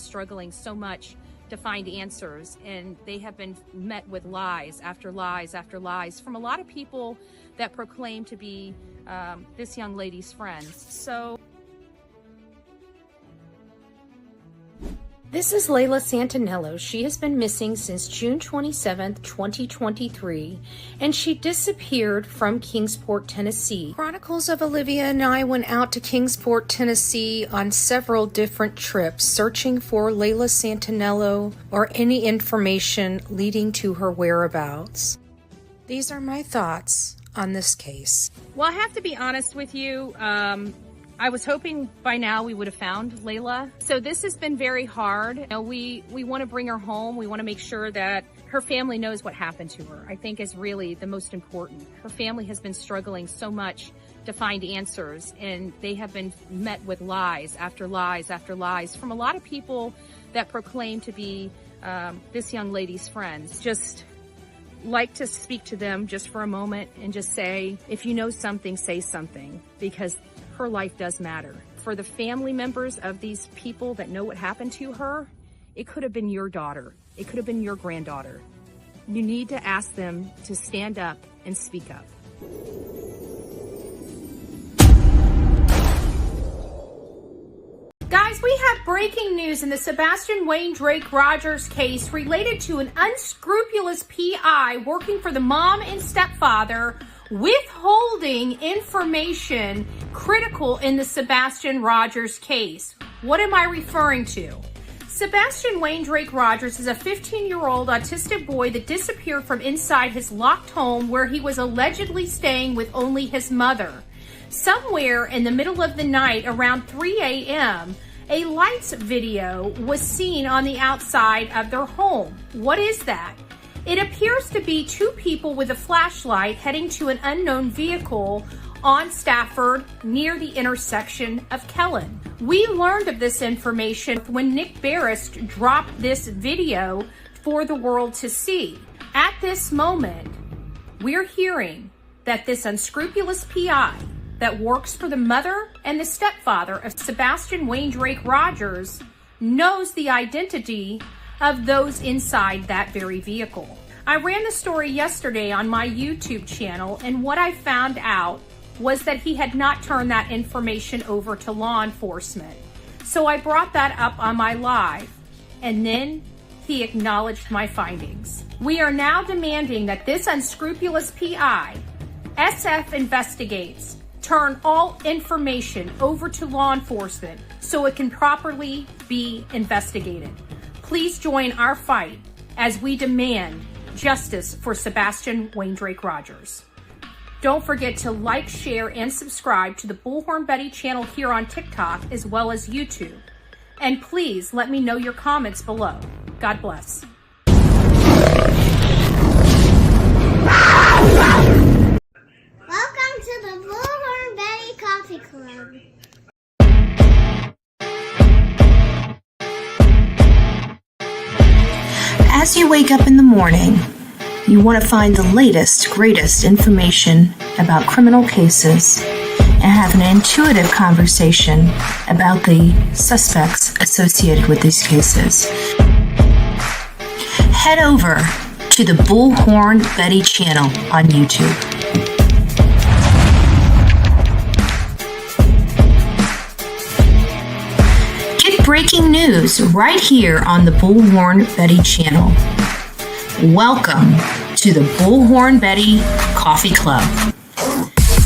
struggling so much to find answers, and they have been met with lies after lies after lies from a lot of people that proclaim to be this young lady's friends. So this is Leila Santanello. She has been missing since June 27th, 2023, and she disappeared from Kingsport, Tennessee. Chronicles of Olivia and I went out to Kingsport, Tennessee on several different trips, searching for Leila Santanello or any information leading to her whereabouts. These are my thoughts on this case. Well, I have to be honest with you. I was hoping by now we would have found Leila. So this has been very hard. You know, we want to bring her home. We want to make sure that her family knows what happened to her, I think is really the most important. Her family has been struggling so much to find answers, and they have been met with lies after lies after lies from a lot of people that proclaim to be this young lady's friends. Just like to speak to them just for a moment and just say, if you know something, say something, because her life does matter. For the family members of these people that know what happened to her, it could have been your daughter. It could have been your granddaughter. You need to ask them to stand up and speak up. Guys, we have breaking news in the Sebastian Rogers case related to an unscrupulous PI working for the mom and stepfather withholding information critical in the Sebastian Rogers case. What am I referring to? Sebastian Rogers is a 15-year-old autistic boy that disappeared from inside his locked home where he was allegedly staying with only his mother. Somewhere in the middle of the night around 3 a.m., a lights video was seen on the outside of their home. What is that? It appears to be two people with a flashlight heading to an unknown vehicle on Stafford near the intersection of Kellen. We learned of this information when Nick Barrist dropped this video for the world to see. At this moment, we're hearing that this unscrupulous PI that works for the mother and the stepfather of Sebastian Rogers knows the identity of those inside that very vehicle. I ran the story yesterday on my YouTube channel, and what I found out was that he had not turned that information over to law enforcement. So I brought that up on my live, and then he acknowledged my findings. We are now demanding that this unscrupulous PI, SF Investigates, turn all information over to law enforcement so it can properly be investigated. Please join our fight as we demand justice for Sebastian Rogers. Don't forget to like, share, and subscribe to the Bullhorn Betty channel here on TikTok as well as YouTube. And please let me know your comments below. God bless. Welcome to the Bullhorn Betty Coffee Club. As you wake up in the morning, you want to find the latest, greatest information about criminal cases and have an intuitive conversation about the suspects associated with these cases. Head over to the Bullhorn Betty channel on YouTube. Get breaking news right here on the Bullhorn Betty channel. Welcome to the Bullhorn Betty Coffee Club.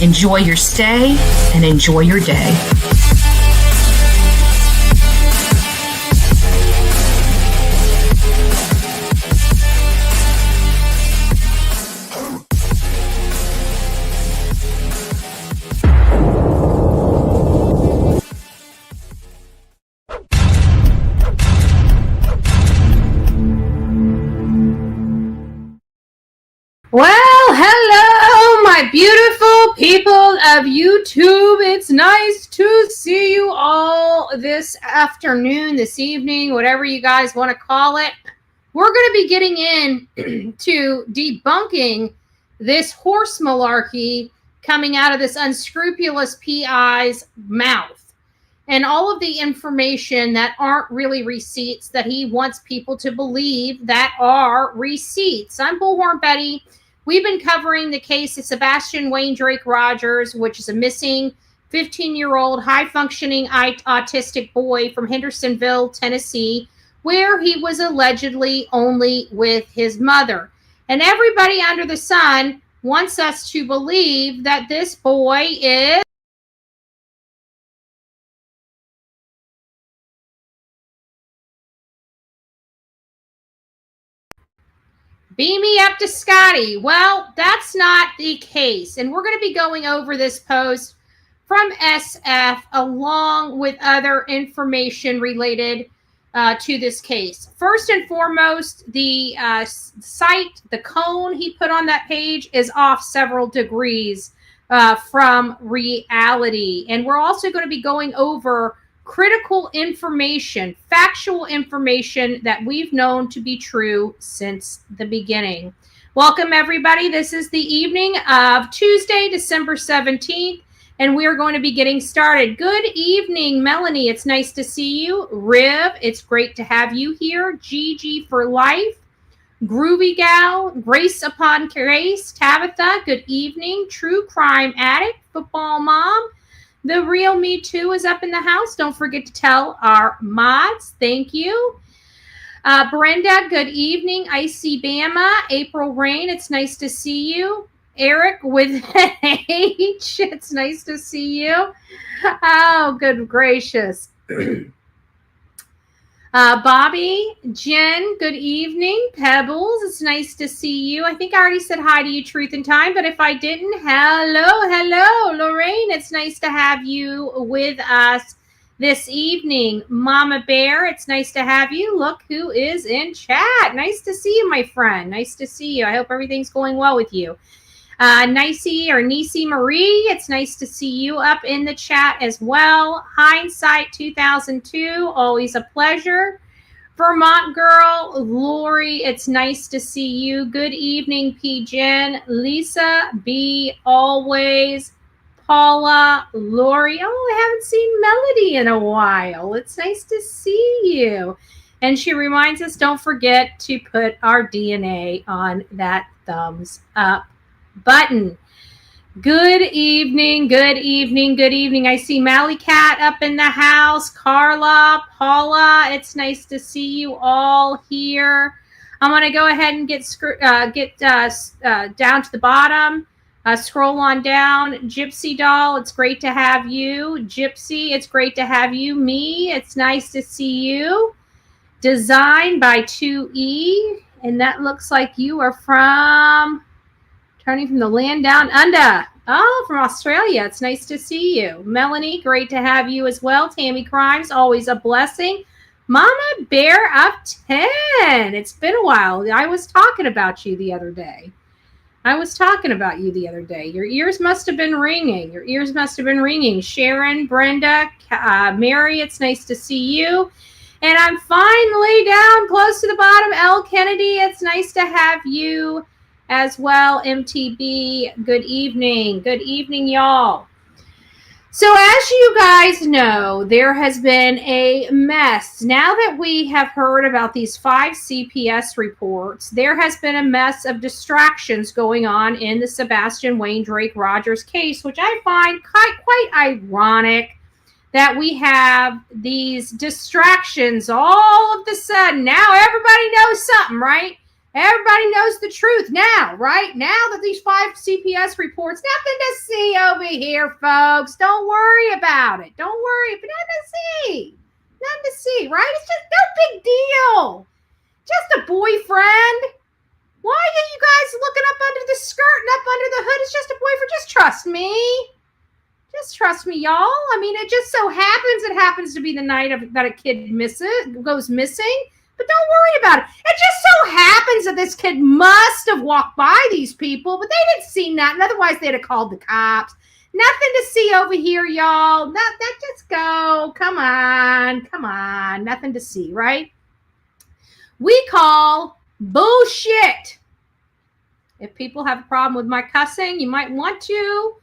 Enjoy your stay and enjoy your day. Well, hello, my beautiful people of YouTube. It's nice to see you all this afternoon, this evening, whatever you guys want to call it. We're going to be getting into debunking this horse malarkey coming out of this unscrupulous PI's mouth. and all of the information that aren't really receipts that he wants people to believe that are receipts. I'm Bullhorn Betty. We've been covering the case of Sebastian Wayne Drake Rogers, which is a missing 15-year-old high-functioning autistic boy from Hendersonville, Tennessee, where he was allegedly only with his mother. And everybody under the sun wants us to believe that this boy is beam me up to Scotty. Well, that's not the case. And we're going to be going over this post from SF along with other information related to this case. First and foremost, the site, the cone he put on that page is off several degrees from reality. And we're also going to be going over critical information, factual information that we've known to be true since the beginning. Welcome, everybody. This is the evening of Tuesday, December 17th, and we are going to be getting started. Good evening, Melanie. It's nice to see you. Riv, it's great to have you here. Gigi for life. Groovy Gal, Grace upon Grace. Tabitha, good evening. True Crime Addict, Football Mom. The Real Me Too is up in the house. Don't forget to tell our mods. Thank you. Brenda, good evening. Icy Bama. April Rain, it's nice to see you. Eric with an H, it's nice to see you. Oh, good gracious. Bobby, Jen, good evening. Pebbles, it's nice to see you. I think I already said hi to you, Truth in Time, but if I didn't, hello. Lorraine, it's nice to have you with us this evening. Mama Bear, it's nice to have you. Look who is in chat. Nice to see you, my friend. Nice to see you. I hope everything's going well with you. Nicey or Nisi Marie, it's nice to see you up in the chat as well. Hindsight 2002, always a pleasure. Vermont Girl, Lori, it's nice to see you. Good evening, P. Jen. Lisa B, always. Paula, Lori, oh, I haven't seen Melody in a while. It's nice to see you. And she reminds us, don't forget to put our DNA on that thumbs up button. Good evening. I see Mally Cat up in the house. Carla, Paula, it's nice to see you all here. I'm going to go ahead and get down to the bottom. Scroll on down. Gypsy Doll, it's great to have you. Gypsy, it's great to have you. Me, it's nice to see you. Designed by 2E, and that looks like you are from the land down under. Oh, from Australia. It's nice to see you. Melanie, great to have you as well. Tammy Crimes, always a blessing. Mama Bear up 10. It's been a while. I was talking about you the other day. Your ears must have been ringing. Sharon, Brenda, Mary, it's nice to see you. And I'm finally down close to the bottom. Elle Kennedy, it's nice to have you as well. MTB, good evening, y'all. So as you guys know, there has been a mess. Now that we have heard about these 5 CPS reports, there has been a mess of distractions going on in the Sebastian Wayne Drake Rogers case, which I find quite ironic that we have these distractions all of the sudden. Now everybody knows something, right? Everybody knows the truth now, right? Now that these 5 CPS reports, nothing to see over here, folks. Don't worry about it. Nothing to see, right? It's just no big deal. Just a boyfriend. Why are you guys looking up under the skirt and up under the hood? It's just a boyfriend. Just trust me. Y'all. I mean, it just so happens to be the night that a kid goes missing. But don't worry about it. It just so happens that this kid must have walked by these people, but they didn't see nothing. Otherwise, they'd have called the cops. Nothing to see over here, y'all. Just go. Come on. Nothing to see, right? We call bullshit. If people have a problem with my cussing, you might want to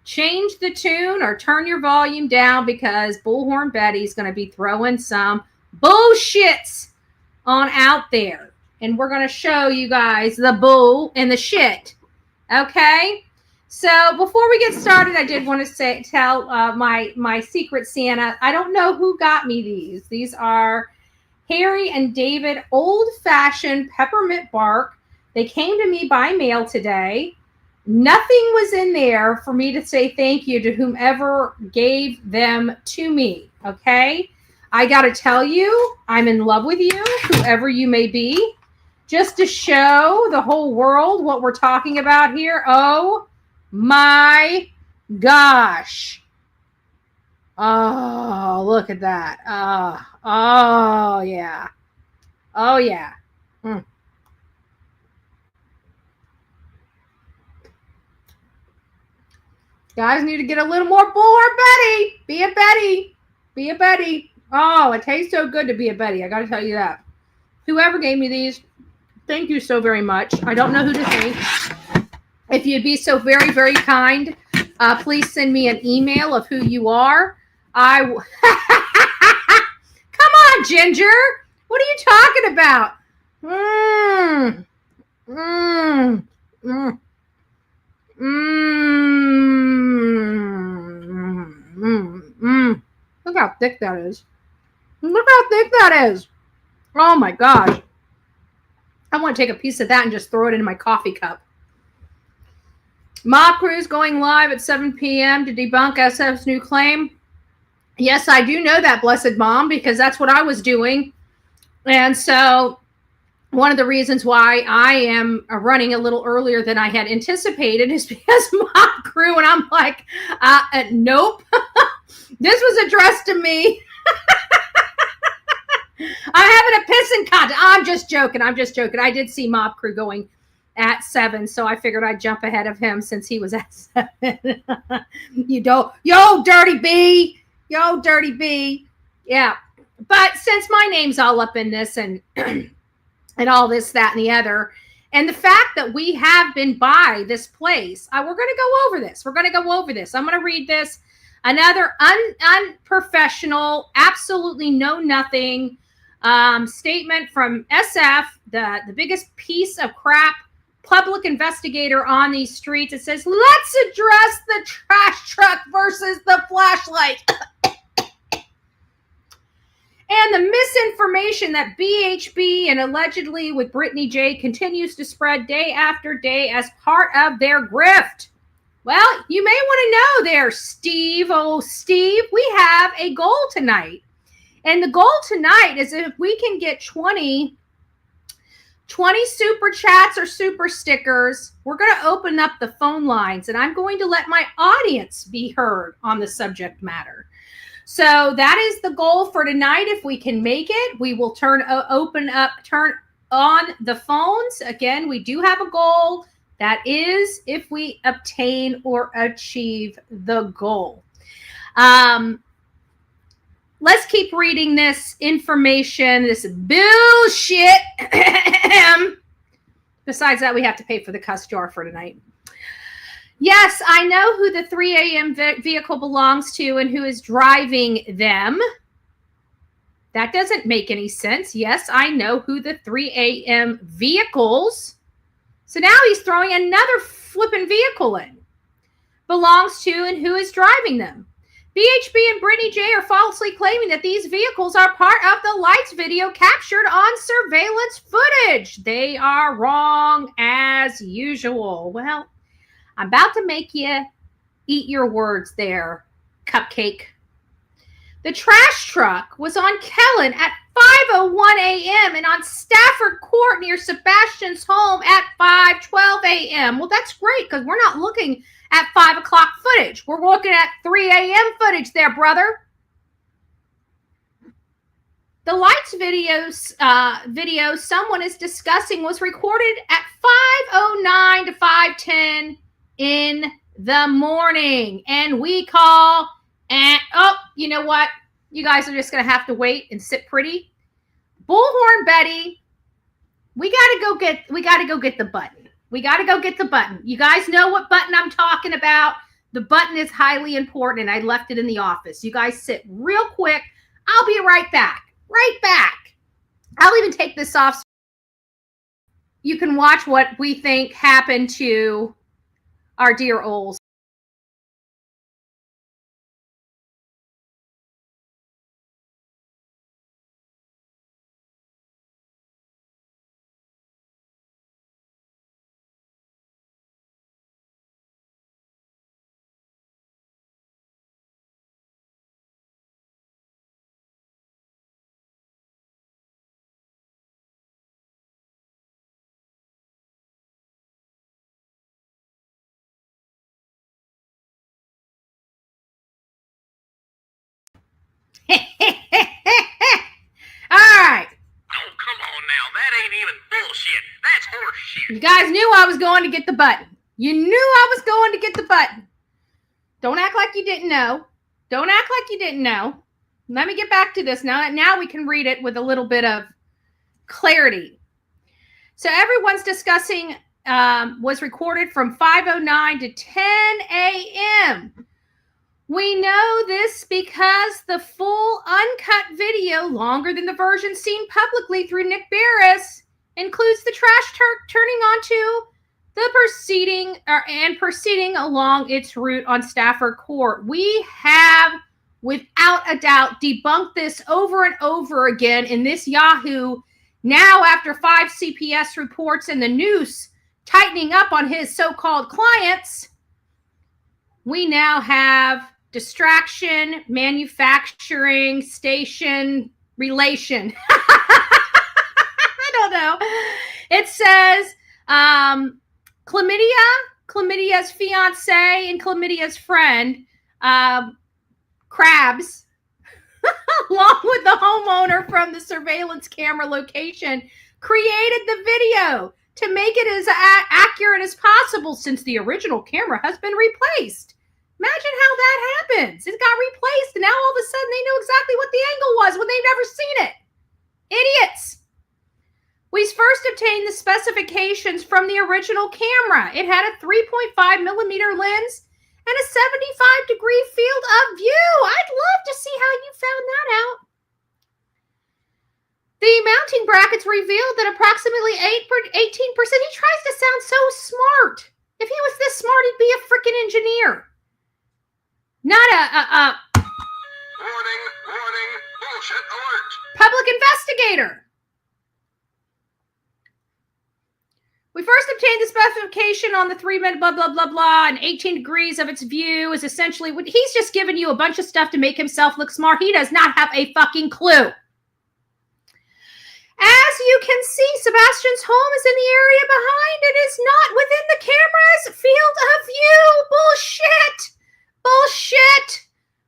change the tune or turn your volume down because Bullhorn Betty's going to be throwing some bullshits on out there. And we're going to show you guys the bull and the shit. Okay? So before we get started, I did want to tell my secret Santa. I don't know who got me these. These are Harry and David old-fashioned peppermint bark. They came to me by mail today. Nothing was in there for me to say thank you to whomever gave them to me. Okay? I got to tell you, I'm in love with you, whoever you may be. Just to show the whole world what we're talking about here. Oh my gosh. Oh, look at that. Oh yeah. Oh, yeah. Guys need to get a little more Bullhorn Betty. Be a Betty. Be a Betty. Oh, it tastes so good to be a Betty. I got to tell you that. Whoever gave me these, thank you so very much. I don't know who to thank. If you'd be so very, very kind, please send me an email of who you are. Come on, Ginger. What are you talking about? Look how thick that is. Look how thick that is. Oh my gosh. I want to take a piece of that and just throw it in my coffee cup. Mob Crew's going live at 7 p.m. to debunk SF's new claim. Yes, I do know that, blessed mom, because that's what I was doing. And so one of the reasons why I am running a little earlier than I had anticipated is because Mob Crew, and I'm like, nope. This was addressed to me. I'm having a pissing contest. I'm just joking. I did see Mob Crew going at 7, so I figured I'd jump ahead of him since he was at 7. Yo, dirty B. Yo, dirty B. Yeah. But since my name's all up in this and and all this, that, and the other, and the fact that we have been by this place, we're going to go over this. I'm going to read this. Another unprofessional, absolutely know nothing statement from SF, the biggest piece of crap public investigator on these streets. It says, let's address the trash truck versus the flashlight. And the misinformation that BHB and allegedly with Brittany J continues to spread day after day as part of their grift. Well, you may want to know there, Steve. Oh, Steve, we have a goal tonight. And the goal tonight is if we can get 20 super chats or super stickers, we're going to open up the phone lines. And I'm going to let my audience be heard on the subject matter. So that is the goal for tonight. If we can make it, we will turn on the phones. Again, we do have a goal. That is if we obtain or achieve the goal. Let's keep reading this information, this bullshit. Besides that, we have to pay for the cuss jar for tonight. Yes, I know who the 3 a.m. vehicle belongs to and who is driving them. That doesn't make any sense. Yes, I know who the 3 a.m. vehicles. So now he's throwing another flipping vehicle in. Belongs to and who is driving them. BHB and Brittany J are falsely claiming that these vehicles are part of the lights video captured on surveillance footage. They are wrong as usual. Well, I'm about to make you eat your words there, Cupcake. The trash truck was on Kellen at 5:01 a.m. and on Stafford Court near Sebastian's home at 5:12 a.m. Well, that's great because we're not looking at 5 o'clock footage. We're looking at 3 a.m. footage there, brother. The lights video someone is discussing was recorded at 5:09 to 5:10 in the morning. And we call and, oh, you know what? You guys are just going to have to wait and sit pretty. Bullhorn Betty, we got to go get the button. We got to go get the button. You guys know what button I'm talking about. The button is highly important, and I left it in the office. You guys sit real quick. I'll be right back. Right back. I'll even take this off so you can watch what we think happened to our dear Oles. All right. Oh, come on now. That ain't even bullshit. That's horse shit. You guys knew I was going to get the button. You knew I was going to get the button. Don't act like you didn't know. Don't act like you didn't know. Let me get back to this. Now we can read it with a little bit of clarity. So everyone's discussing was recorded from 5:09 to 10 a.m. We know this because the full uncut video, longer than the version seen publicly through Nick Barris, includes the trash turning onto the proceeding along its route on Stafford Court. We have, without a doubt, debunked this over and over again in this Yahoo. Now, after 5 CPS reports and the noose tightening up on his so-called clients, we now have distraction, manufacturing, station, relation. I don't know. It says Chlamydia's fiance, and Chlamydia's friend, Krabs, along with the homeowner from the surveillance camera location, created the video to make it as accurate as possible since the original camera has been replaced. Imagine how that happens. It got replaced, and now all of a sudden they know exactly what the angle was when they've never seen it. Idiots. We first obtained the specifications from the original camera. It had a 3.5 millimeter lens and a 75-degree field of view. I'd love to see how you found that out. The mounting brackets revealed that approximately 18%. He tries to sound so smart. If he was this smart, he'd be a freaking engineer. Not a Warning, bullshit alert. public investigator. We first obtained the specification on the 3-minute blah, blah, blah, blah, and 18 degrees of its view is essentially what he's just giving you a bunch of stuff to make himself look smart. He does not have a fucking clue. As you can see, Sebastian's home is in the area behind. It is not within the camera's field of view. Bullshit. Bullshit.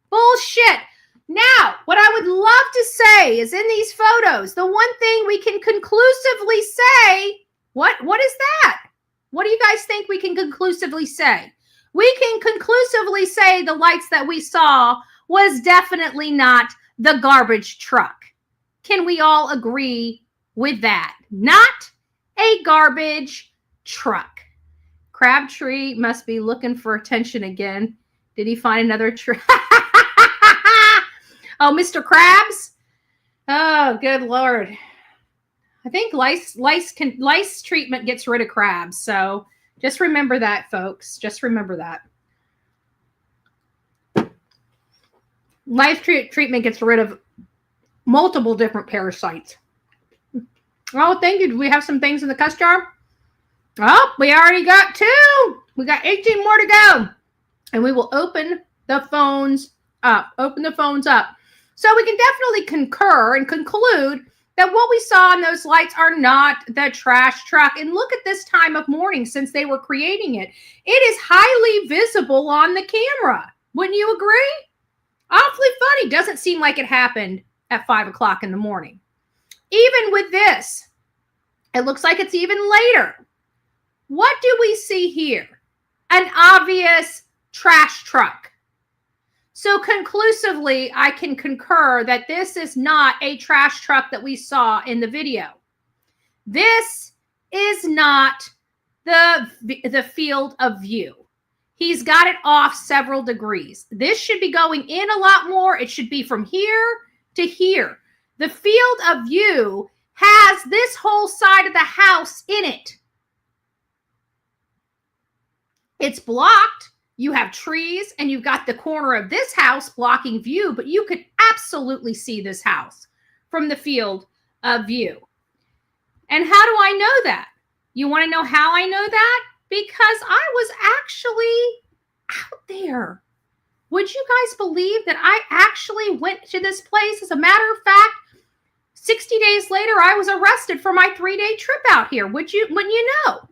Bullshit. Now, what I would love to say is in these photos, the one thing we can conclusively say, what is that? What do you guys think we can conclusively say? We can conclusively say the lights that we saw was definitely not the garbage truck. Can we all agree with that? Not a garbage truck. Crabtree must be looking for attention again. Did he find another truck? Oh, Mr. Krabs? Oh, good Lord. I think lice treatment gets rid of crabs. So just remember that, folks. Just remember that. Lice treatment gets rid of multiple different parasites. Oh, thank you. Do we have some things in the cuss jar? Oh, we already got 2. We got 18 more to go. And we will open the phones up. Open the phones up. So we can definitely concur and conclude that what we saw in those lights are not the trash truck. And look at this time of morning since they were creating it. It is highly visible on the camera. Wouldn't you agree? Awfully funny. Doesn't seem like it happened at 5 o'clock in the morning. Even with this, it looks like it's even later. What do we see here? An obvious trash truck. So conclusively, I can concur that this is not a trash truck that we saw in the video. This is not the field of view. He's got it off several degrees. This should be going in a lot more. It should be from here to here. The field of view has this whole side of the house in it. It's blocked. You have trees and you've got the corner of this house blocking view, but you could absolutely see this house from the field of view. And how do I know that? You want to know how I know that? Because I was actually out there. Would you guys believe that I actually went to this place? As a matter of fact, 60 days later, I was arrested for my 3-day trip out here. Wouldn't you know?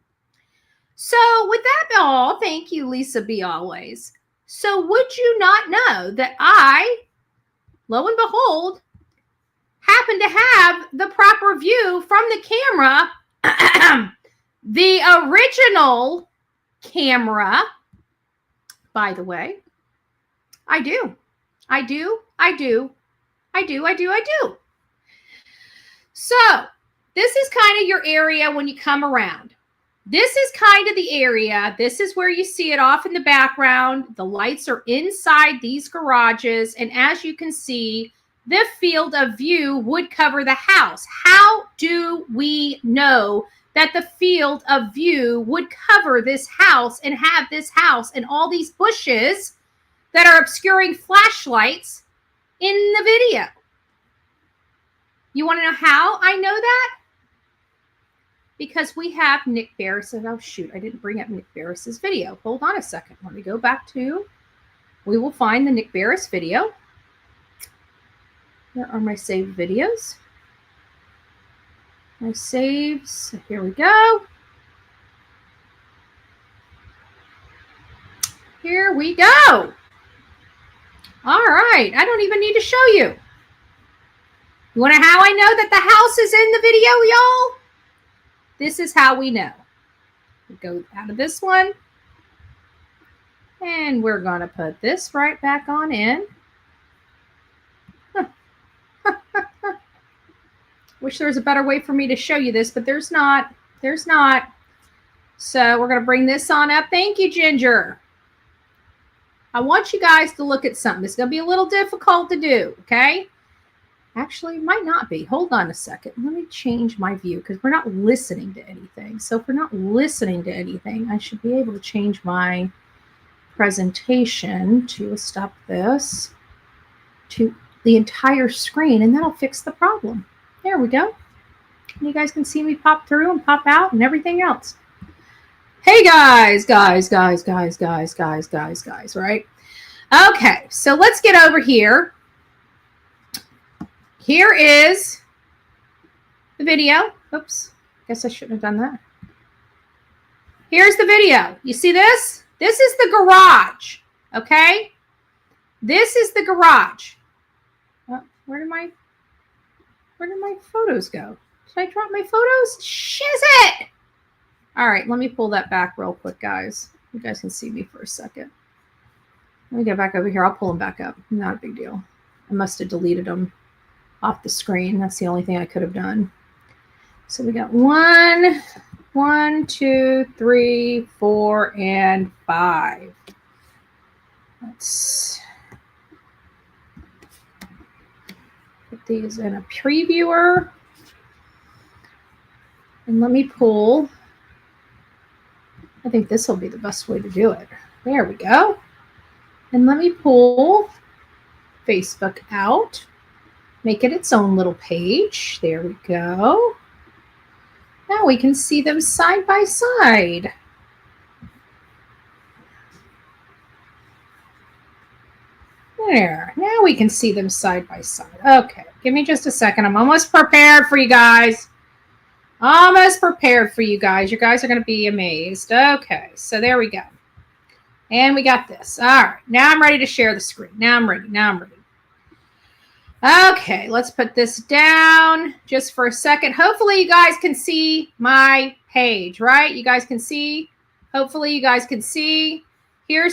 So with that all, thank you, Lisa B. Always. So would you not know that I, lo and behold, happen to have the proper view from the camera, the original camera, by the way. I do. So this is kind of your area when you come around. This is kind of the area. This is where you see it off in the background. The lights are inside these garages. And as you can see, the field of view would cover the house. How do we know that the field of view would cover this house and have this house and all these bushes that are obscuring flashlights in the video? You want to know how I know that? Because we have Nick Barris. Oh, shoot. I didn't bring up Nick Barris's video. Hold on a second. Let me go back to, we will find the Nick Barris video. Where are my saved videos? My saves. Here we go. Here we go. All right. I don't even need to show you. You want to know how I know that the house is in the video, y'all? This is how we know. We go out of this one. And we're going to put this right back on in. Wish there was a better way for me to show you this, but there's not. There's not. So we're going to bring this on up. Thank you, Ginger. I want you guys to look at something. It's going to be a little difficult to do, okay? Actually, it might not be. Hold on a second. Let me change my view because we're not listening to anything. So if we're not listening to anything, I should be able to change my presentation to stop this to the entire screen, and that'll fix the problem. There we go. You guys can see me pop through and pop out and everything else. Hey guys, right? Okay, so let's get over here. Here is the video. Oops, guess I shouldn't have done that. Here's the video. You see this? This is the garage, okay? This is the garage. Oh, where did my photos go? Did I drop my photos? Shizit! All right, let me pull that back real quick, guys. You guys can see me for a second. Let me get back over here. I'll pull them back up. Not a big deal. I must have deleted them off the screen. That's the only thing I could have done. So we got 1, 2, 3, 4, and 5. Let's put these in a previewer. And let me pull. I think this will be the best way to do it. There we go. And let me pull Facebook out. Make it its own little page. There we go. Now we can see them side by side. There. Now we can see them side by side. Okay. Give me just a second. I'm almost prepared for you guys. Almost prepared for you guys. You guys are going to be amazed. Okay. So there we go. And we got this. All right. Now I'm ready to share the screen. Now I'm ready. Okay, let's put this down just for a second. Hopefully you guys can see my page, right? You guys can see. Hopefully you guys can see. Here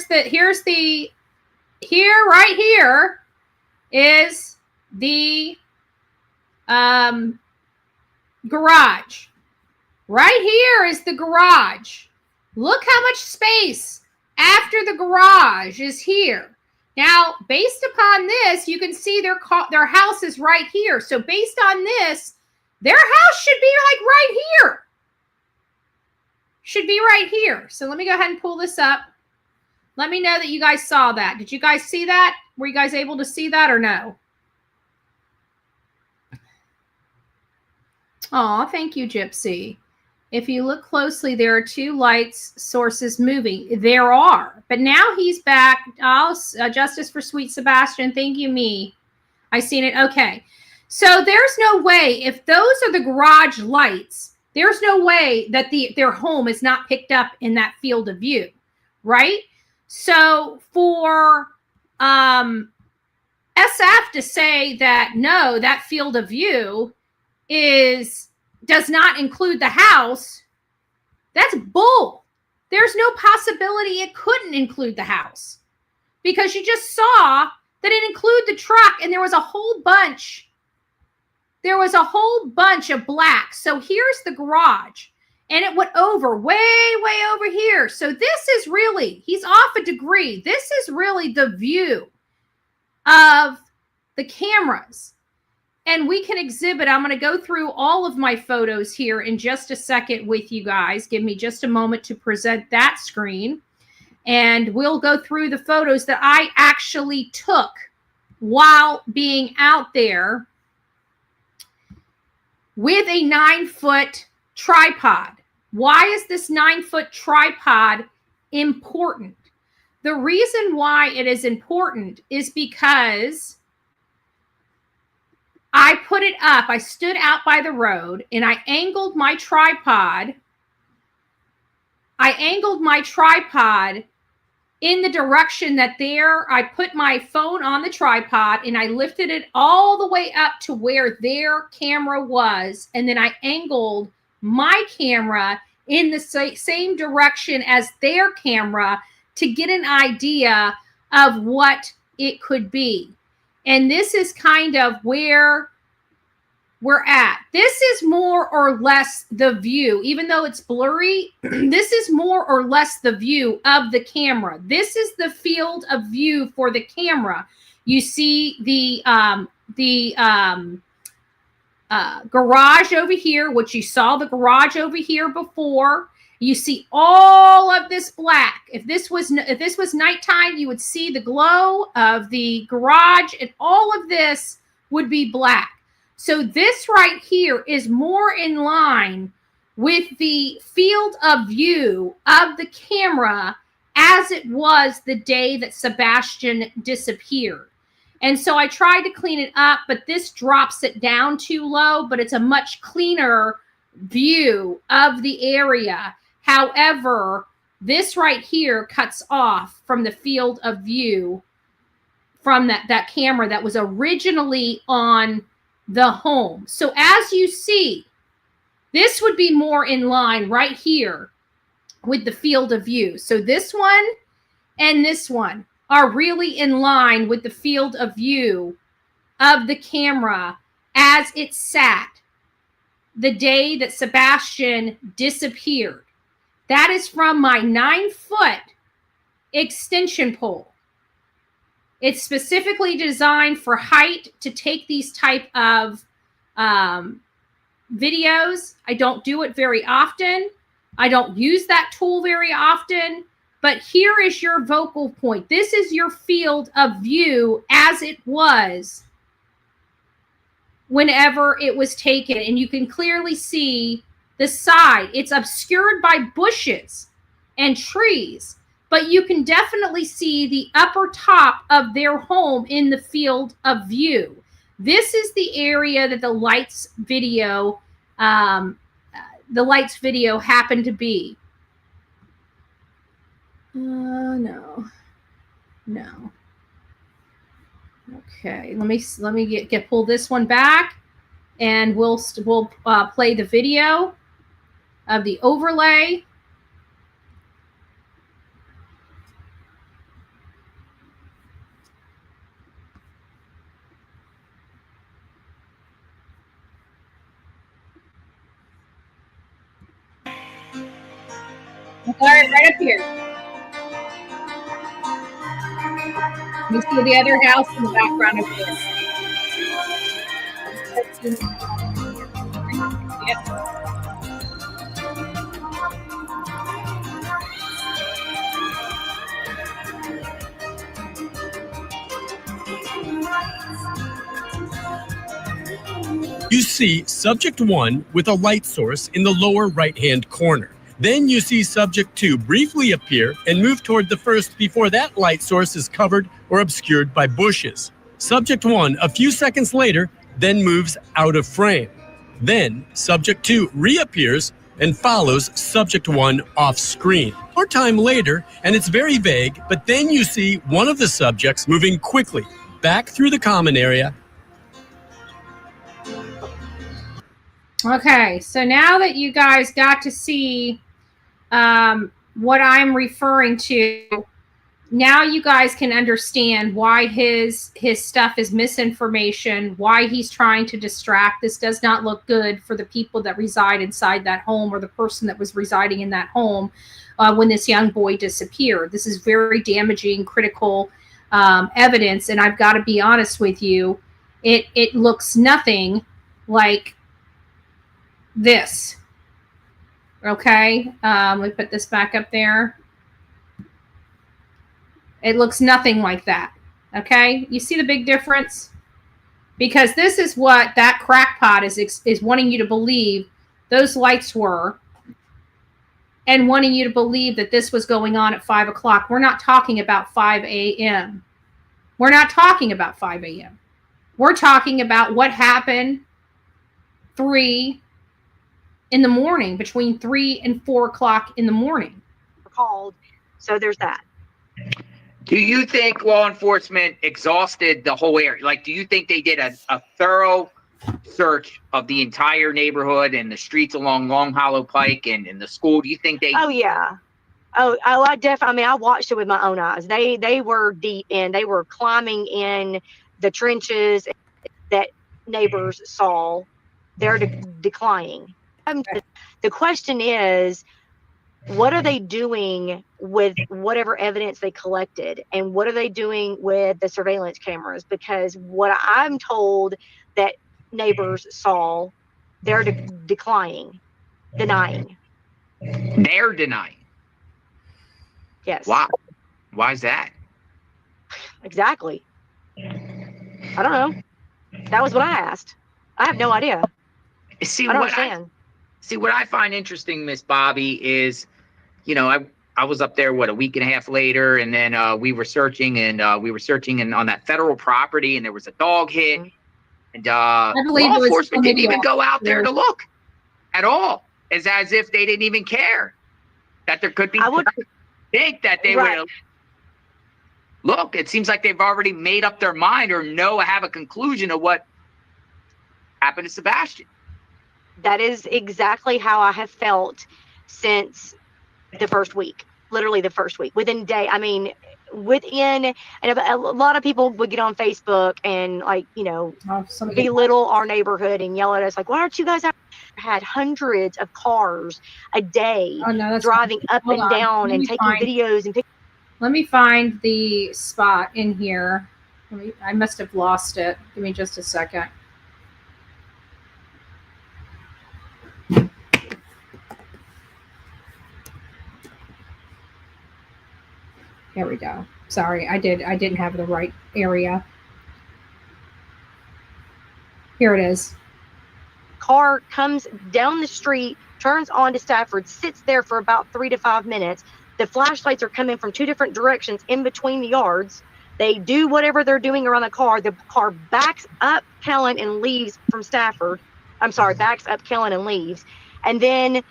right here is the garage. Right here is the garage. Look how much space after the garage is here. Now, based upon this, you can see their house is right here. So based on this, their house should be like right here. Should be right here. So let me go ahead and pull this up. Let me know that you guys saw that. Did you guys see that? Were you guys able to see that or no? Oh, thank you, Gypsy. If you look closely, there are two lights sources moving. There are. But now he's back. Oh, justice for sweet Sebastian. Thank you, me. I seen it. Okay. So there's no way, if those are the garage lights, there's no way that their home is not picked up in that field of view, right? So for SF to say that, no, that field of view does not include the house, that's bull. There's no possibility it couldn't include the house, because you just saw that it included the truck, and there was a whole bunch of black. So here's the garage, and it went over way over here. So this is really, he's off a degree. This is really the view of the cameras. And we can exhibit, I'm going to go through all of my photos here in just a second with you guys. Give me just a moment to present that screen. And we'll go through the photos that I actually took while being out there with a 9-foot tripod. Why is this 9-foot tripod important? The reason why it is important is because I put it up. I stood out by the road and I angled my tripod. I angled my tripod in the direction that I put my phone on the tripod, and I lifted it all the way up to where their camera was. And then I angled my camera in the same direction as their camera to get an idea of what it could be. And this is kind of where we're at. This is more or less the view. Even though it's blurry, this is more or less the view of the camera. This is the field of view for the camera. You see the garage over here, which you saw the garage over here before. You see all of this black. If this was nighttime, you would see the glow of the garage, and all of this would be black. So this right here is more in line with the field of view of the camera as it was the day that Sebastian disappeared. And so I tried to clean it up, but this drops it down too low, but it's a much cleaner view of the area. However, this right here cuts off from the field of view from that camera that was originally on the home. So as you see, this would be more in line right here with the field of view. So this one and this one are really in line with the field of view of the camera as it sat the day that Sebastian disappeared. That is from my 9-foot extension pole. It's specifically designed for height to take these type of videos. I don't do it very often. I don't use that tool very often. But here is your focal point. This is your field of view as it was whenever it was taken. And you can clearly see the side. It's obscured by bushes and trees, but you can definitely see the upper top of their home in the field of view. This is the area that the lights video happened to be. No. Okay, let me pull this one back, and we'll play the video of the overlay. All right, right up here. You see the other house in the background of this. Yep. You see subject 1 with a light source in the lower right-hand corner. Then you see subject 2 briefly appear and move toward the first before that light source is covered or obscured by bushes. Subject 1, a few seconds later, then moves out of frame. Then subject 2 reappears and follows subject 1 off screen. More time later, and it's very vague, but then you see one of the subjects moving quickly back through the common area. Okay, so now that you guys got to see what I'm referring to, now you guys can understand why his stuff is misinformation, why he's trying to distract. This does not look good for the people that reside inside that home or the person that was residing in that home when this young boy disappeared. This is very damaging, critical evidence, and I've got to be honest with you, it looks nothing like this. Okay, let me put this back up there. It looks nothing like that. Okay, you see the big difference? Because this is what that crackpot is wanting you to believe those lights were, and wanting you to believe that this was going on at 5 o'clock. We're not talking about 5 a.m. We're not talking about 5 a.m. We're talking about what happened 3 in the morning, between 3 and 4 o'clock in the morning. Called. So there's that. Do you think law enforcement exhausted the whole area? Like, do you think they did a thorough search of the entire neighborhood and the streets along Long Hollow Pike and the school? Do you think they? Oh yeah. I definitely. I mean, I watched it with my own eyes. They were deep in. They were climbing in the trenches that neighbors saw. They're declining. The question is, what are they doing with whatever evidence they collected, and what are they doing with the surveillance cameras? Because what I'm told that neighbors saw, they're denying. They're denying. Yes. Wow. Why is that? Exactly. I don't know. That was what I asked. I have no idea. See, I don't understand. What I find interesting, Miss Bobby, is, you know, I was up there, a week and a half later, and then we were searching on that federal property, and there was a dog hit, and law enforcement didn't even go out there to look at all. It's as if they didn't even care that there could be. I would think that they would look. It seems like they've already made up their mind or have a conclusion of what happened to Sebastian. That is exactly how I have felt since the first week, literally the first week, within day. I mean, and a lot of people would get on Facebook and, like, you know, belittle our neighborhood and yell at us like, why aren't you guys out? Had hundreds of cars a day driving up and down and taking videos and pictures. Let me find the spot in here. I must have lost it. Give me just a second. There we go. Sorry, I didn't have the right area. Here it is. Car comes down the street, turns onto Stafford, sits there for about 3 to 5 minutes. The flashlights are coming from 2 different directions in between the yards. They do whatever they're doing around the car. The car backs up Kellen and leaves from Stafford. Backs up Kellen and leaves. And then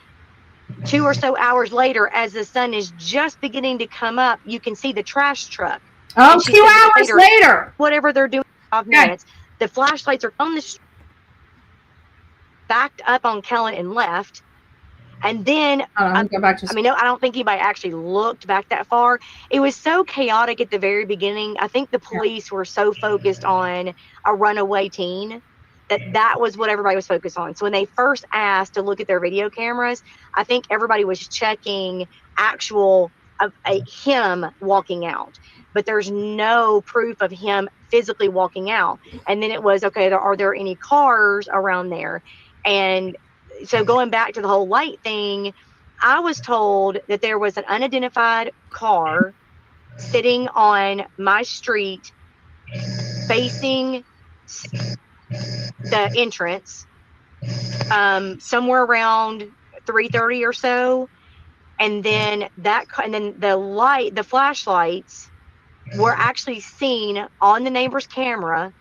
2 or so hours later, as the sun is just beginning to come up, you can see the trash truck. Oh, 2 hours later. Whatever they're doing, 5 minutes. The flashlights are on the street, backed up on Kellen and left. And then, I don't think anybody actually looked back that far. It was so chaotic at the very beginning. I think the police were so focused on a runaway teen that was what everybody was focused on. So when they first asked to look at their video cameras, I think everybody was checking actual of him walking out, but there's no proof of him physically walking out. And then it was, okay, are there any cars around there? And so going back to the whole light thing, I was told that there was an unidentified car sitting on my street facing the entrance, somewhere around 3:30 or so. And then the flashlights were actually seen on the neighbor's camera,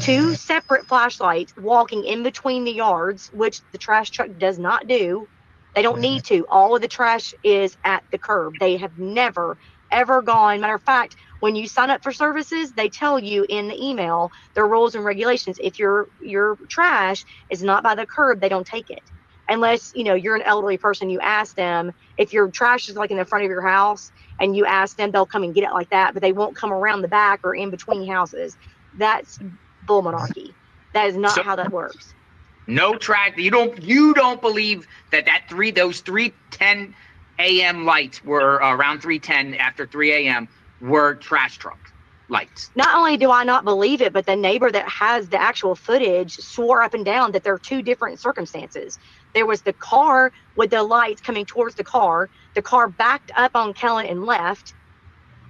2 separate flashlights walking in between the yards, which the trash truck does not do. They don't need to. All of the trash is at the curb. They have never, ever gone. Matter of fact, when you sign up for services, they tell you in the email their rules and regulations. If your trash is not by the curb, they don't take it. Unless, you're an elderly person, you ask them. If your trash is like in the front of your house and you ask them, they'll come and get it like that, but they won't come around the back or in between houses. That's bull monarchy. That is not how that works. No track. You don't believe those 3:10 a.m. lights were around 3:10 after 3 a.m. were trash truck lights. Not only do I not believe it, but the neighbor that has the actual footage swore up and down that there are 2 different circumstances. There was the car with the lights coming towards the car backed up on Kellen and left.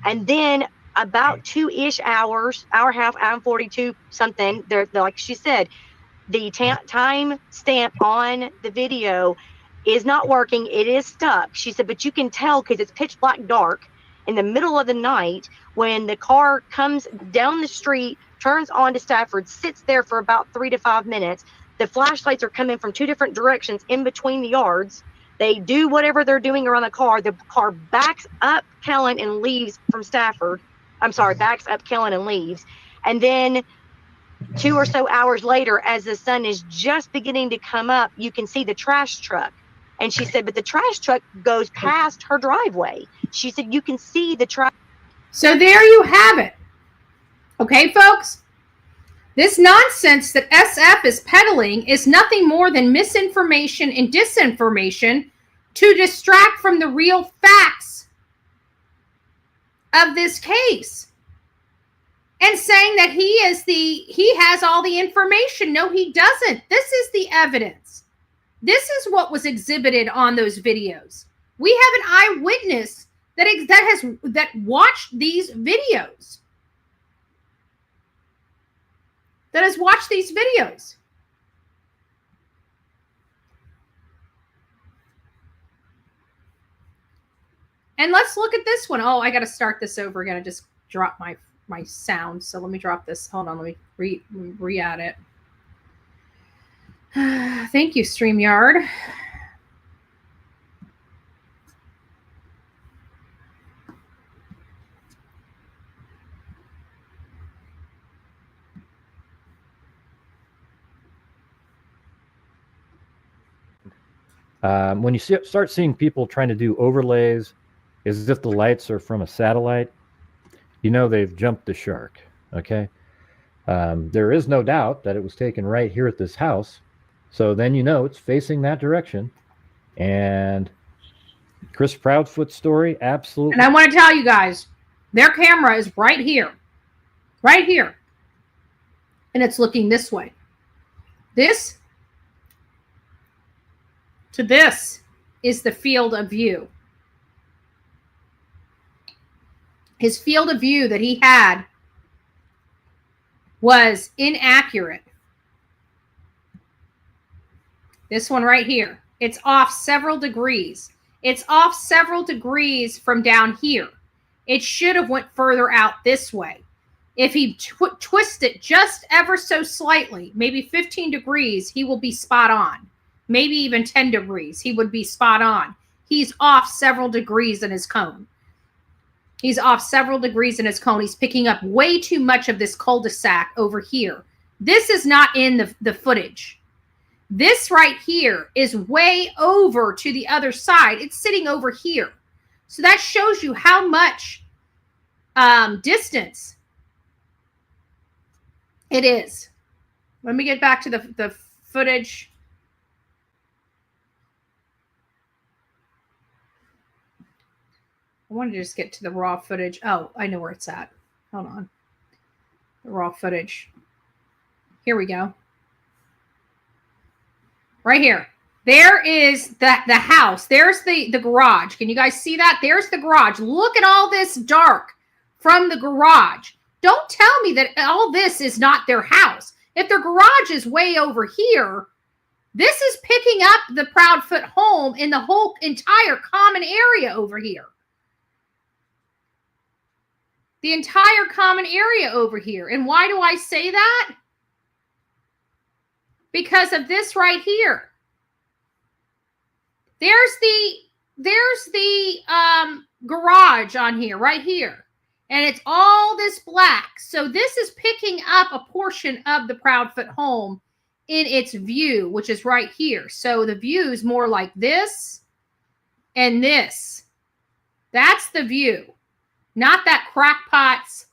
And then about 2-ish hours, hour and a half, hour and 42 something, they're like she said, the time stamp on the video is not working. It is stuck. She said, but you can tell because it's pitch black dark in the middle of the night when the car comes down the street, turns onto Stafford, sits there for about 3 to 5 minutes. The flashlights are coming from 2 different directions in between the yards. They do whatever they're doing around the car. The car backs up Kellen and leaves from Stafford. Backs up Kellen and leaves. And then 2 or so hours later, as the sun is just beginning to come up, you can see the trash truck. And she said, but the trash truck goes past her driveway. She said, you can see the trash. So there you have it. Okay, folks? This nonsense that SF is peddling is nothing more than misinformation and disinformation to distract from the real facts of this case. And saying that he has all the information. No, he doesn't. This is the evidence. This is what was exhibited on those videos. We have an eyewitness that watched these videos. That has watched these videos. And let's look at this one. Oh, I got to start this over again. I just dropped my sound. So let me drop this. Hold on. Let me re-add it. Thank you, StreamYard. When you start seeing people trying to do overlays as if the lights are from a satellite, they've jumped the shark, okay? There is no doubt that it was taken right here at this house. So then it's facing that direction. And Chris Proudfoot's story, absolutely. And I want to tell you guys, their camera is right here. Right here. And it's looking this way. This to this is the field of view. His field of view that he had was inaccurate. This one right here, it's off several degrees. It's off several degrees from down here. It should have went further out this way. If he twists it just ever so slightly, maybe 15 degrees, he will be spot on. Maybe even 10 degrees, he would be spot on. He's off several degrees in his cone. He's off several degrees in his cone. He's picking up way too much of this cul-de-sac over here. This is not in the footage. This right here is way over to the other side. It's sitting over here. So that shows you how much distance it is. Let me get back to the footage. I want to just get to the raw footage. Oh, I know where it's at. Hold on. The raw footage. Here we go. Right here. There is the house. There's the garage. Can you guys see that? There's the garage. Look at all this dark from the garage. Don't tell me that all this is not their house. If their garage is way over here, this is picking up the Proudfoot home in the whole entire common area over here. The entire common area over here. And why do I say that? Because of this right here. There's the garage on here, right here. And it's all this black. So this is picking up a portion of the Proudfoot home in its view, which is right here. So the view is more like this and this. That's the view. Not that crackpot's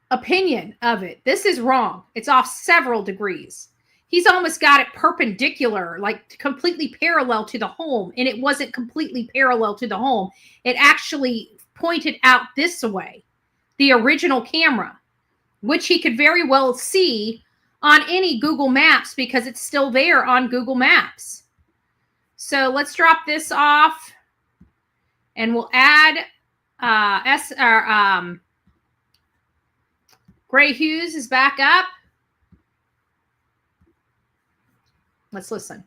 opinion of it. This is wrong. It's off several degrees. He's almost got it perpendicular, like completely parallel to the home. And it wasn't completely parallel to the home. It actually pointed out this way, the original camera, which he could very well see on any Google Maps because it's still there on Google Maps. So let's drop this off and we'll add Gray Hughes is back up. Let's listen.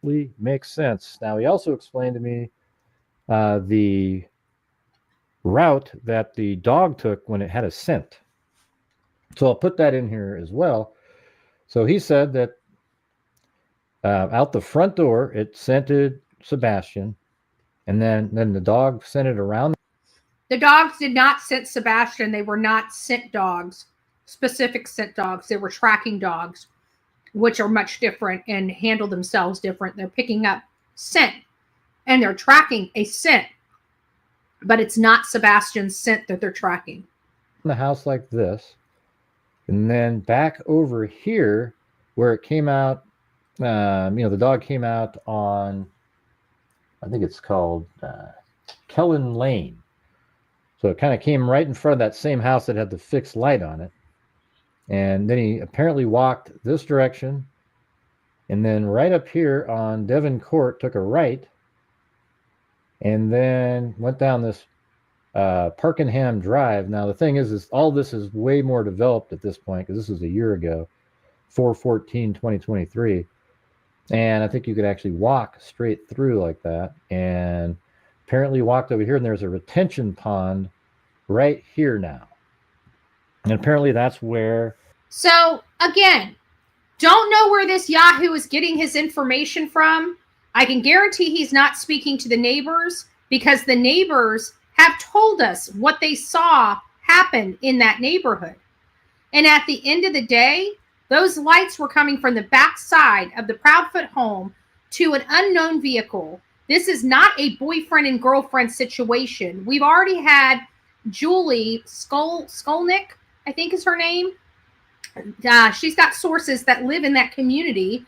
Makes sense. Now, he also explained to me the route that the dog took when it had a scent. So I'll put that in here as well. So he said that out the front door, it scented Sebastian, and then the dog scented around. The dogs did not scent Sebastian. They were not scent dogs, specific scent dogs. They were tracking dogs, which are much different and handle themselves different. They're picking up scent and they're tracking a scent, but it's not Sebastian's scent that they're tracking. In the house like this, and then back over here where it came out, the dog came out on, I think it's called Kellen Lane. So it kind of came right in front of that same house that had the fixed light on it. And then he apparently walked this direction. And then right up here on Devon Court, took a right. And then went down this Parkenham Drive. Now, the thing is all this is way more developed at this point, because this was a year ago, 4/14/2023. And I think you could actually walk straight through like that. And apparently walked over here, and there's a retention pond right here now. And apparently that's where. So again, don't know where this Yahoo is getting his information from. I can guarantee he's not speaking to the neighbors, because the neighbors have told us what they saw happen in that neighborhood. And at the end of the day, those lights were coming from the back side of the Proudfoot home to an unknown vehicle. This is not a boyfriend and girlfriend situation. We've already had Julie Skolnick, I think is her name. She's got sources that live in that community.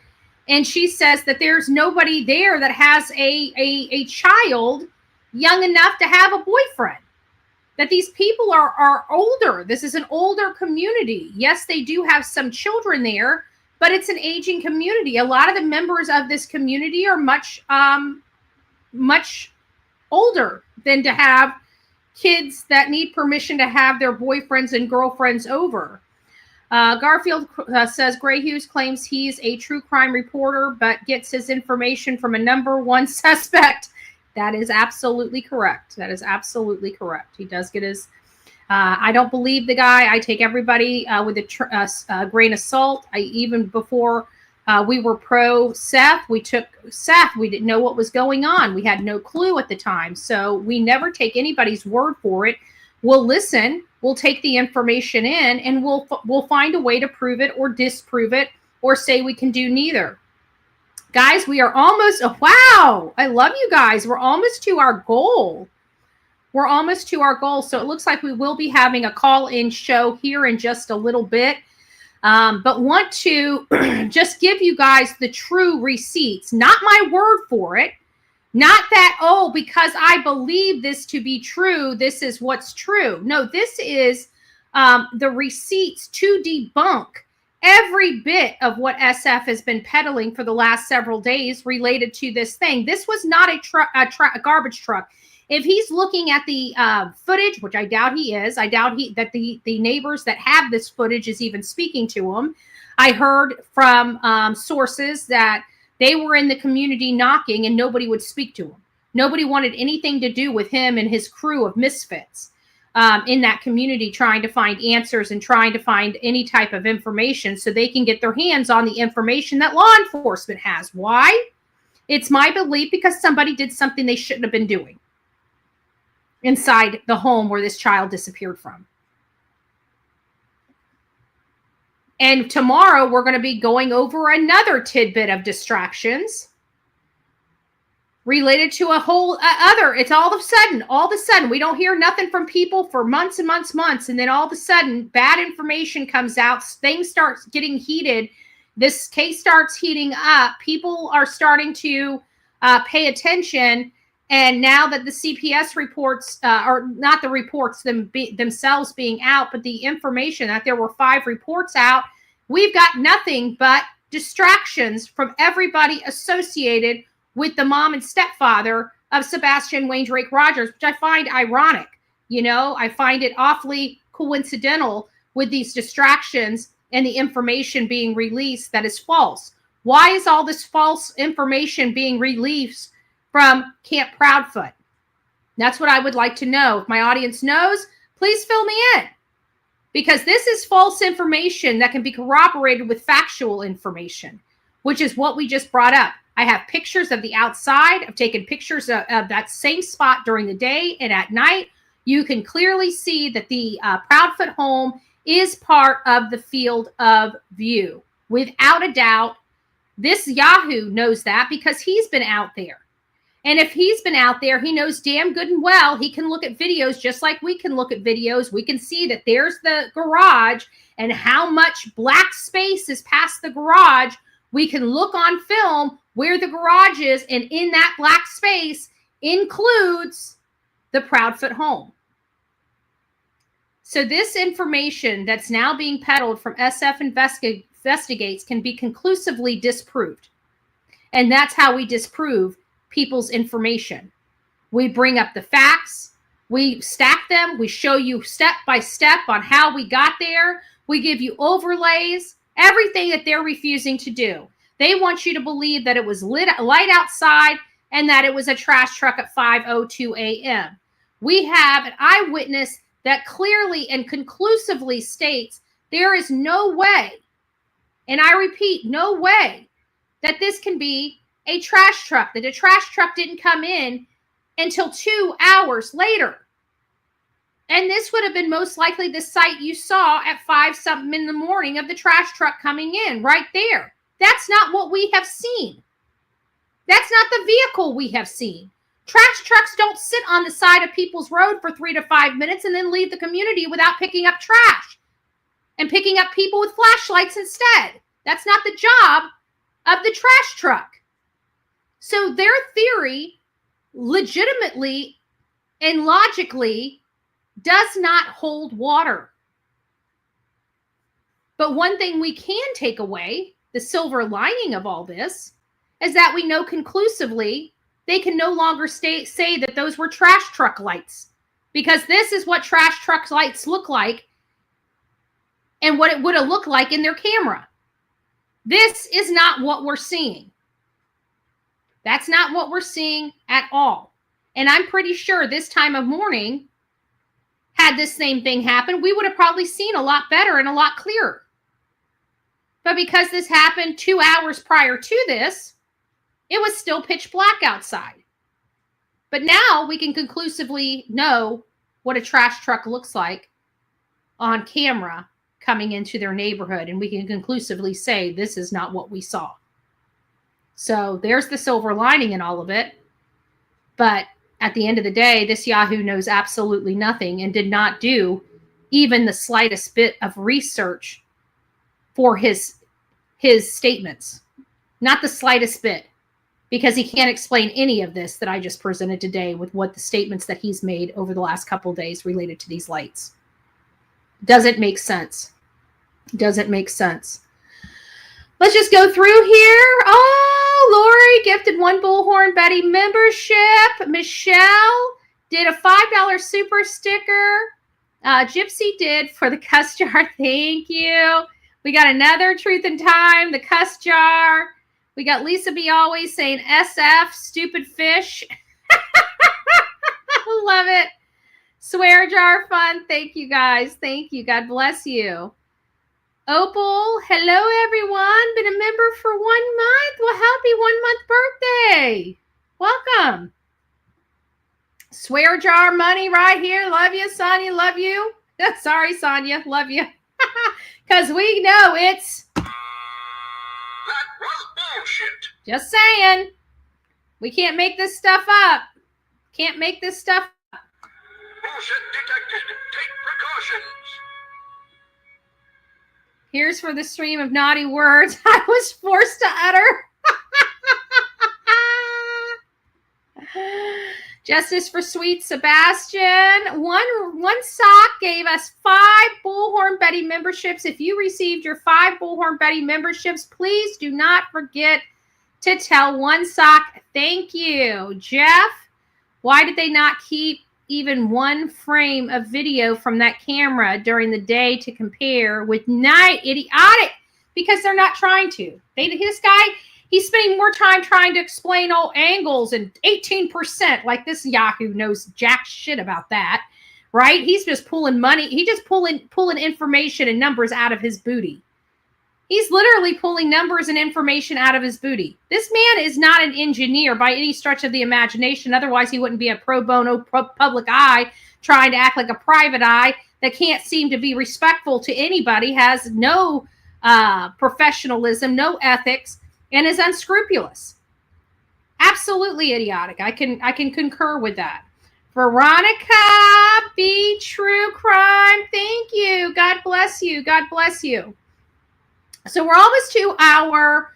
And she says that there's nobody there that has a child young enough to have a boyfriend. That these people are older. This is an older community. Yes, they do have some children there, but it's an aging community. A lot of the members of this community are much older than to have kids that need permission to have their boyfriends and girlfriends over. Garfield says Gray Hughes claims he's a true crime reporter, but gets his information from a number one suspect. That is absolutely correct. That is absolutely correct. He does get his. I don't believe the guy. I take everybody with a grain of salt. Even before we were pro Seth, we took Seth. We didn't know what was going on. We had no clue at the time. So we never take anybody's word for it. We'll listen. We'll take the information in, and we'll find a way to prove it or disprove it, or say we can do neither. Guys, we are almost, wow, I love you guys. We're almost to our goal. We're almost to our goal. So it looks like we will be having a call-in show here in just a little bit. but want to just give you guys the true receipts, not my word for it. Not that, oh, because I believe this to be true, this is what's true. No, this is the receipts to debunk every bit of what SF has been peddling for the last several days related to this thing. This was not a garbage truck. If he's looking at the footage, which I doubt he is, I doubt that the neighbors that have this footage is even speaking to him. I heard from sources that they were in the community knocking and nobody would speak to him. Nobody wanted anything to do with him and his crew of misfits in that community, trying to find answers and trying to find any type of information so they can get their hands on the information that law enforcement has. Why? It's my belief because somebody did something they shouldn't have been doing inside the home where this child disappeared from. And tomorrow we're going to be going over another tidbit of distractions related to a whole other. It's all of a sudden, we don't hear nothing from people for months and months. And then all of a sudden, bad information comes out. Things start getting heated. This case starts heating up. People are starting to pay attention. And now that the CPS reports, or not the reports themselves being out, but the information that there were 5 reports out, we've got nothing but distractions from everybody associated with the mom and stepfather of Sebastian Wayne Drake Rogers, which I find ironic. You know, I find it awfully coincidental with these distractions and the information being released that is false. Why is all this false information being released from Camp Proudfoot? That's what I would like to know. If my audience knows, please fill me in. Because this is false information that can be corroborated with factual information, which is what we just brought up. I have pictures of the outside. I've taken pictures of that same spot during the day and at night. You can clearly see that the Proudfoot home is part of the field of view. Without a doubt, this Yahoo knows that because he's been out there. And if he's been out there, he knows damn good and well he can look at videos just like we can look at videos. We can see that there's the garage and how much black space is past the garage. We can look on film where the garage is, and in that black space includes the Proudfoot home. So this information that's now being peddled from SF Investigates can be conclusively disproved. And that's how we disprove people's information. We bring up the facts, we stack them, we show you step by step on how we got there, we give you overlays, everything that they're refusing to do. They want you to believe that it was light outside and that it was a trash truck at 5:02 a.m. We have an eyewitness that clearly and conclusively states there is no way, and I repeat, no way, that this can be a trash truck, that a trash truck didn't come in until 2 hours later. And this would have been most likely the site you saw at 5-something in the morning of the trash truck coming in right there. That's not what we have seen. That's not the vehicle we have seen. Trash trucks don't sit on the side of people's road for 3 to 5 minutes and then leave the community without picking up trash and picking up people with flashlights instead. That's not the job of the trash truck. So their theory legitimately and logically does not hold water. But one thing we can take away, the silver lining of all this, is that we know conclusively they can no longer say that those were trash truck lights, because this is what trash truck lights look like and what it would have looked like in their camera. This is not what we're seeing. That's not what we're seeing at all. And I'm pretty sure this time of morning, had this same thing happen, we would have probably seen a lot better and a lot clearer. But because this happened 2 hours prior to this, it was still pitch black outside. But now we can conclusively know what a trash truck looks like on camera coming into their neighborhood. And we can conclusively say this is not what we saw. So there's the silver lining in all of it. But at the end of the day, this Yahoo knows absolutely nothing and did not do even the slightest bit of research for his statements. Not the slightest bit. Because he can't explain any of this that I just presented today with what the statements that he's made over the last couple of days related to these lights. Doesn't make sense. Doesn't make sense. Let's just go through here. Oh, Lori gifted 1 Bullhorn Betty membership. Michelle did a $5 super sticker. Gypsy did for the cuss jar. Thank you. We got another Truth in Time, the cuss jar. We got Lisa B. always saying SF, stupid fish. Love it. Swear jar fun. Thank you, guys. Thank you. God bless you. Opal, hello, everyone. Been a member for 1 month. Well, happy 1-month birthday. Welcome. Swear jar money right here. Love you, Sonia. Love you. Sorry, Sonia. Love you. Because we know it's... That was bullshit. Just saying. We can't make this stuff up. Can't make this stuff up. Bullshit detected. Take precautions. Here's for the stream of naughty words I was forced to utter. Justice for sweet Sebastian. One sock gave us 5 Bullhorn Betty memberships. If you received your 5 Bullhorn Betty memberships, please do not forget to tell One Sock thank you. Jeff, why did they not keep even 1 frame of video from that camera during the day to compare with night? Idiotic. Because they're not trying to. This guy... He's spending more time trying to explain all angles and 18%. Like this Yahoo knows jack shit about that, right? He's just pulling money. He just pulling information and numbers out of his booty. He's literally pulling numbers and information out of his booty. This man is not an engineer by any stretch of the imagination. Otherwise, he wouldn't be a pro bono public eye trying to act like a private eye that can't seem to be respectful to anybody, has no professionalism, no ethics, and is unscrupulous. Absolutely idiotic. I can concur with that. Veronica B. True Crime. Thank you. God bless you. God bless you. So we're almost to our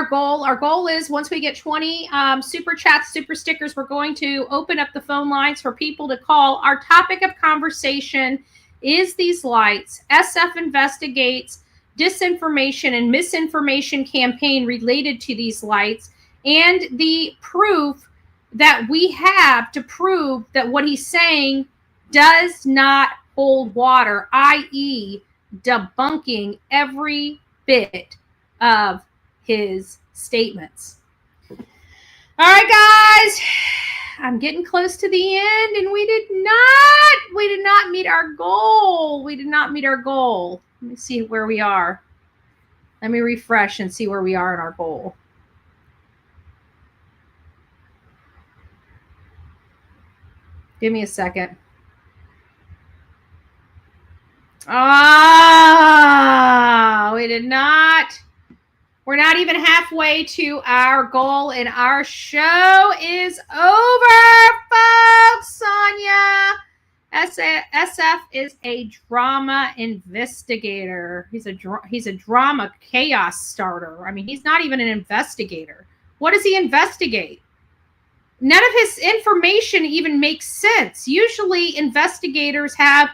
goal. Our goal is once we get 20 super chats, super stickers, we're going to open up the phone lines for people to call. Our topic of conversation is these lights. SF investigates disinformation and misinformation campaign related to these lights, and the proof that we have to prove that what he's saying does not hold water, i.e. debunking every bit of his statements. All right, guys, I'm getting close to the end, and we did not meet our goal. We did not meet our goal. Let me see where we are. Let me refresh and see where we are in our goal. Give me a second. We did not. We're not even halfway to our goal, and our show is over, folks. Sonia. SF is a drama investigator. He's a drama chaos starter. I mean, he's not even an investigator. What does he investigate? None of his information even makes sense. Usually investigators have,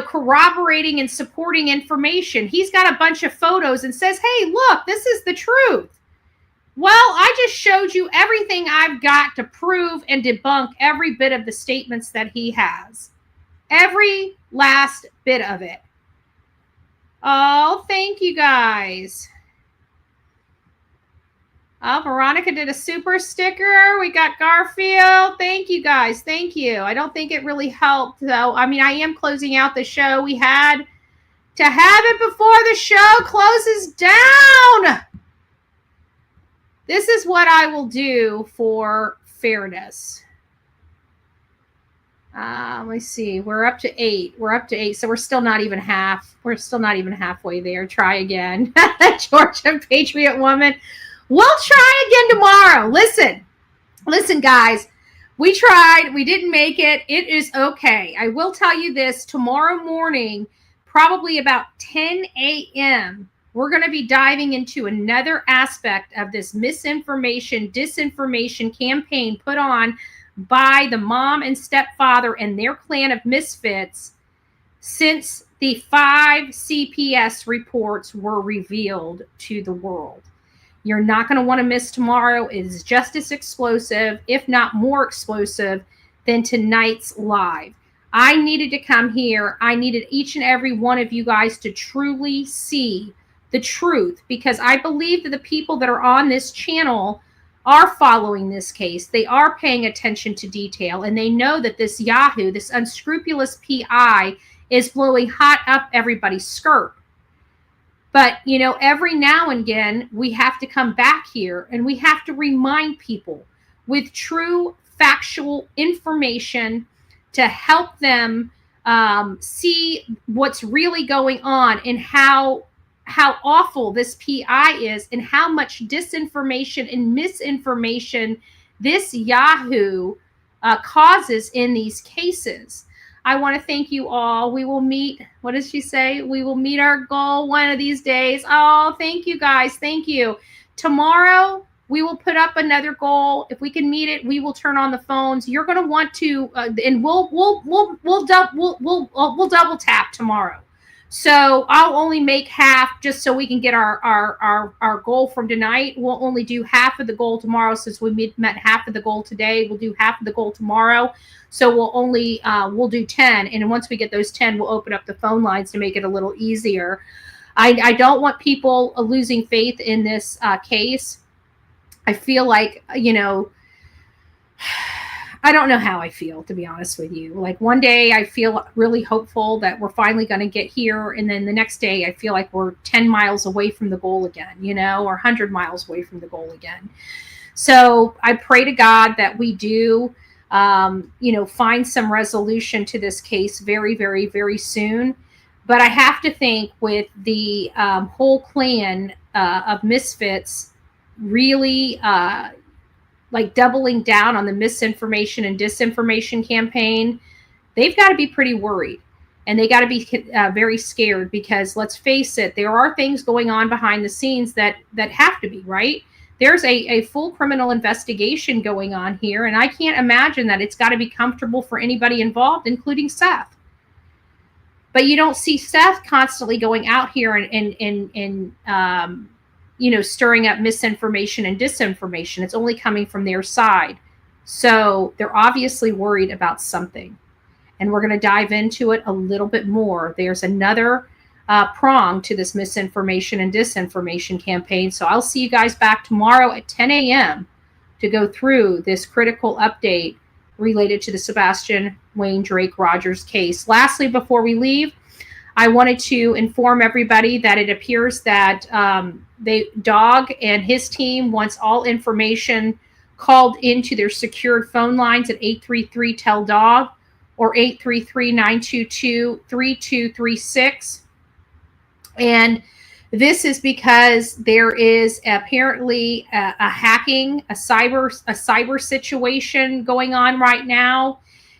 corroborating and supporting information. He's got a bunch of photos and says, hey, look, this is the truth. Well, I just showed you everything I've got to prove and debunk every bit of the statements that he has. Every last bit of it. Oh, thank you, guys. Oh, Veronica did a super sticker. We got Garfield. Thank you, guys. Thank you. I don't think it really helped, though. I mean, I am closing out the show. We had to have it before the show closes down. This is what I will do for fairness. Let me see. We're up to 8. So we're still not even half. We're still not even halfway there. Try again. Georgia Patriot Woman. We'll try again tomorrow. Listen, guys. We tried. We didn't make it. It is okay. I will tell you this. Tomorrow morning, probably about 10 a.m., we're going to be diving into another aspect of this misinformation, disinformation campaign put on by the mom and stepfather and their clan of misfits since the 5 CPS reports were revealed to the world. You're not going to want to miss tomorrow. It is just as explosive, if not more explosive, than tonight's live. I needed to come here. I needed each and every one of you guys to truly see the truth, because I believe that the people that are on this channel are following this case. They are paying attention to detail, and they know that this Yahoo, this unscrupulous PI, is blowing hot up everybody's skirt. But, you know, every now and again, we have to come back here and we have to remind people with true factual information to help them see what's really going on and how awful this PI is and how much disinformation and misinformation this Yahoo causes in these cases. I want to thank you all. We will meet, what does she say? We will meet our goal one of these days. Oh, thank you guys. Thank you. Tomorrow, we will put up another goal. If we can meet it, we will turn on the phones. You're going to want to, and we'll double tap tomorrow. So I'll only make half just so we can get our goal from tonight. We'll only do half of the goal tomorrow since we met half of the goal today. We'll do half of the goal tomorrow. So we'll do 10. And once we get those 10, we'll open up the phone lines to make it a little easier. I don't want people losing faith in this case. I feel like, you know, I don't know how I feel, to be honest with you. Like one day I feel really hopeful that we're finally going to get here. And then the next day I feel like we're 10 miles away from the goal again, you know, or 100 miles away from the goal again. So I pray to God that we do, you know, find some resolution to this case very, very, very soon. But I have to think with the whole clan of misfits really like doubling down on the misinformation and disinformation campaign, they've got to be pretty worried and they got to be very scared, because let's face it, there are things going on behind the scenes that have to be, right? There's a full criminal investigation going on here, and I can't imagine that it's got to be comfortable for anybody involved, including Seth. But you don't see Seth constantly going out here and you know, stirring up misinformation and disinformation. It's only coming from their side. So they're obviously worried about something. And we're going to dive into it a little bit more. There's another prong to this misinformation and disinformation campaign. So I'll see you guys back tomorrow at 10 a.m. to go through this critical update related to the Sebastian Wayne Drake Rogers case. Lastly, before we leave, I wanted to inform everybody that it appears that Dog and his team wants all information called into their secured phone lines at 833-TELL-DOG or 833-922-3236. And this is because there is apparently a hacking, a cyber situation going on right now.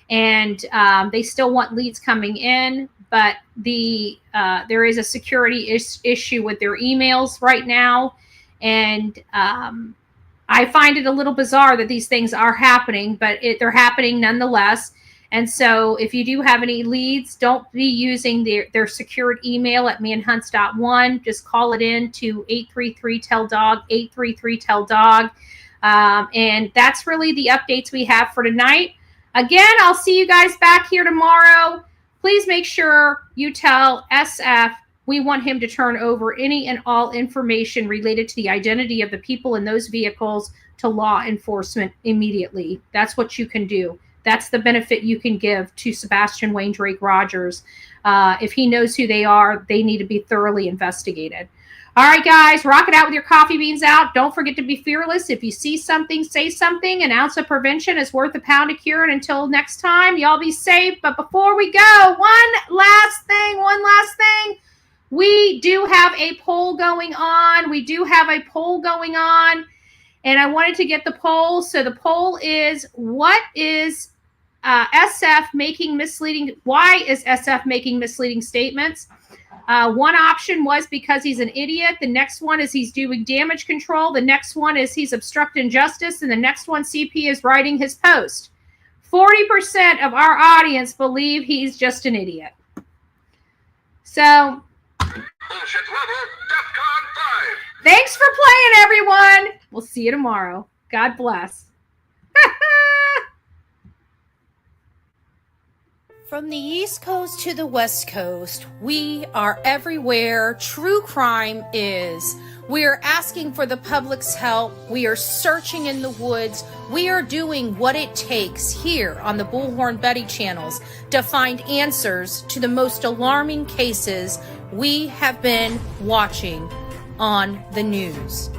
And they still want leads coming in. But there is a security issue with their emails right now. And I find it a little bizarre that these things are happening, but they're happening nonetheless. And so if you do have any leads, don't be using their secured email at manhunts.one. Just call it in to 833-TELL-DOG, 833-TELL-DOG. And that's really the updates we have for tonight. Again, I'll see you guys back here tomorrow. Please make sure you tell SF we want him to turn over any and all information related to the identity of the people in those vehicles to law enforcement immediately. That's what you can do. That's the benefit you can give to Sebastian Wayne Drake Rogers. If he knows who they are, they need to be thoroughly investigated. All right, guys, rock it out with your coffee beans out. Don't forget to be fearless. If you see something, say something. An ounce of prevention is worth a pound of cure. And until next time, y'all be safe. But before we go, one last thing. We do have a poll going on. And I wanted to get the poll. So the poll is, what is SF making misleading. Why is SF making misleading statements? One option was because he's an idiot. The next one is he's doing damage control. The next one is he's obstructing justice. And the next one, CP is writing his post. 40% of our audience believe he's just an idiot. So, Bullshit level, DEFCON 5. thanks for playing, everyone. We'll see you tomorrow. God bless. From the East Coast to the West Coast, we are everywhere true crime is. We are asking for the public's help. We are searching in the woods. We are doing what it takes here on the Bullhorn Betty channels to find answers to the most alarming cases we have been watching on the news.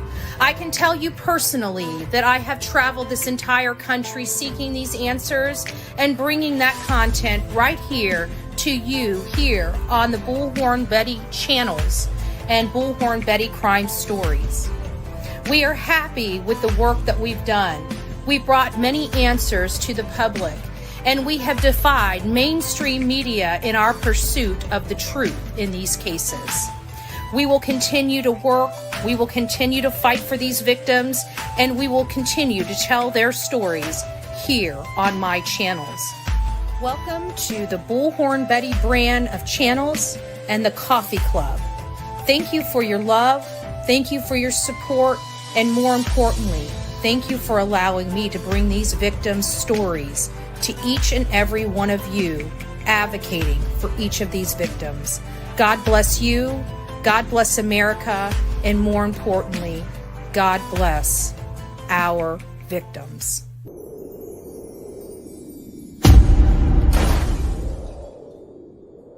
I can tell you personally that I have traveled this entire country seeking these answers and bringing that content right here to you here on the Bullhorn Betty channels and Bullhorn Betty Crime Stories. We are happy with the work that we've done. We've brought many answers to the public, and we have defied mainstream media in our pursuit of the truth in these cases. We will continue to work, we will continue to fight for these victims, and we will continue to tell their stories here on my channels. Welcome to the Bullhorn Betty brand of channels and the Coffee Club. Thank you for your love, thank you for your support, and more importantly, thank you for allowing me to bring these victims' stories to each and every one of you, advocating for each of these victims. God bless you. God bless America, and more importantly, God bless our victims.